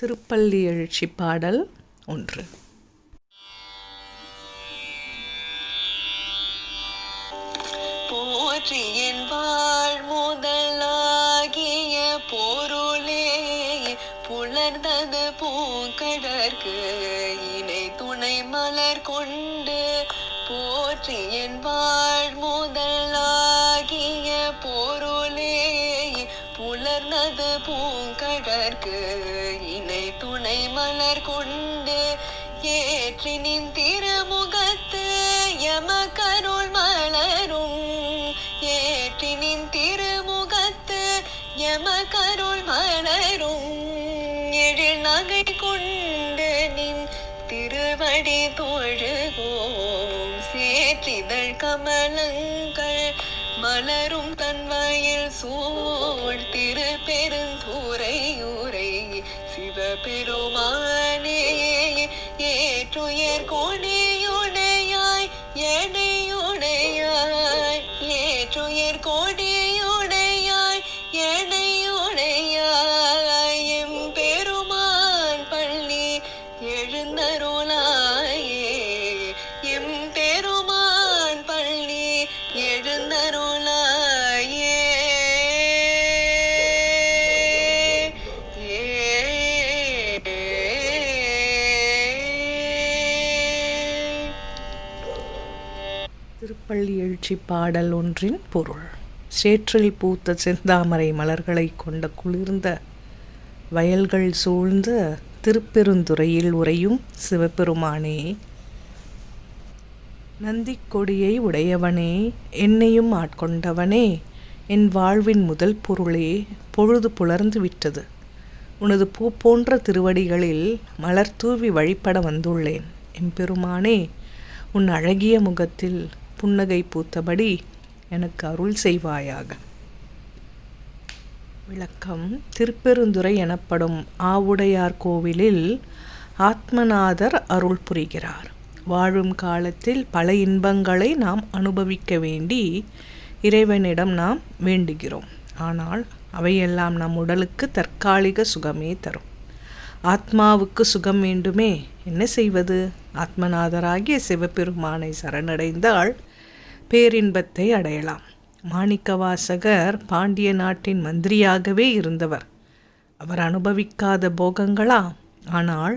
திருப்பள்ளி எழுச்சி பாடல் 1. போற்றி என் வாழ் முதலாகிய பொருளே, புலர்ந்தது பூங்கடற்கு இணை துணை மலர் கொண்டு. போற்றி என் வாழ் முதலாகிய பொருளே, புலர்ந்தது பூங்கடற்கு இணை துணை மலர் கொண்டு. ஏற்றி நின் திருமுகத்து எமக்கருள் மலரும், ஏற்றி நின் திருமுகத்து எமக்கருள் மலரும். எழில் நகை கொண்டு நின் திருவடி தொழுவோம், சேற்றிதழ் கமலங்கள் மலரும் தன்வயல் சூழ் திருப்பெருந்துறையூரை சிவபெருமானே. ஏற்றுயர் கொடியுடையாய் எனையுடையாய், ஏற்றுயர் கொடியுடையாய் எனையுடையாய், எம்பெருமான் பள்ளி எழுந்தருளாயே, எம்பெருமான் பள்ளி எழுந்தருளாயே. திருப்பள்ளி எழுச்சி பாடல் 1 பொருள். சேற்றில் பூத்த செந்தாமரை மலர்களை கொண்ட குளிர்ந்த வயல்கள் சூழ்ந்த திருப்பெருந்துறையில் உறையும் சிவபெருமானே, நந்திக் கொடியை உடையவனே, என்னையும் ஆட்கொண்டவனே, என் வாழ்வின் முதல் பொருளே, பொழுது புலர்ந்து விட்டது. உனது பூ போன்ற திருவடிகளில் மலர் தூவி வழிபட வந்துள்ளேன். எம்பெருமானே, உன் அழகிய முகத்தில் புன்னகை பூத்தபடி எனக்கு அருள் செய்வாயாக. விளக்கம். திருப்பெருந்துறை எனப்படும் ஆவுடையார் கோவிலில் ஆத்மநாதர் அருள் புரிகிறார். வாழும் காலத்தில் பல இன்பங்களை நாம் அனுபவிக்க வேண்டி இறைவனிடம் நாம் வேண்டுகிறோம். ஆனால் அவையெல்லாம் நம் உடலுக்கு தற்காலிக சுகமே தரும். ஆத்மாவுக்கு சுகம் வேண்டுமே, என்ன செய்வது? ஆத்மநாதராகிய சிவபெருமானை சரணடைந்தால் பேரின்பத்தை அடையலாம். மாணிக்கவாசகர் பாண்டிய நாட்டின் மந்திரியாகவே இருந்தவர். அவர் அனுபவிக்காத போகங்களா? ஆனால்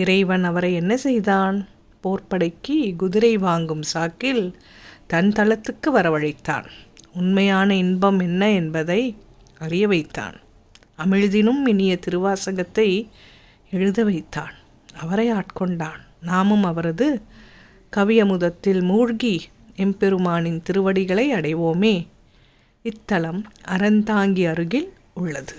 இறைவன் அவரை என்ன செய்தான்? போர்ப்படைக்கு குதிரை வாங்கும் சாக்கில் தன் தலத்துக்கு வரவழைத்தான். உண்மையான இன்பம் என்ன என்பதை அறிய வைத்தான். அமிழ்தினும் இனிய திருவாசகத்தை எழுத வைத்தான். அவரை ஆட்கொண்டான். நாமும் அவரது கவியமுதத்தில் மூழ்கி எம்பெருமானின் திருவடிகளை அடைவோமே. இத்தலம் அறந்தாங்கி அருகில் உள்ளது.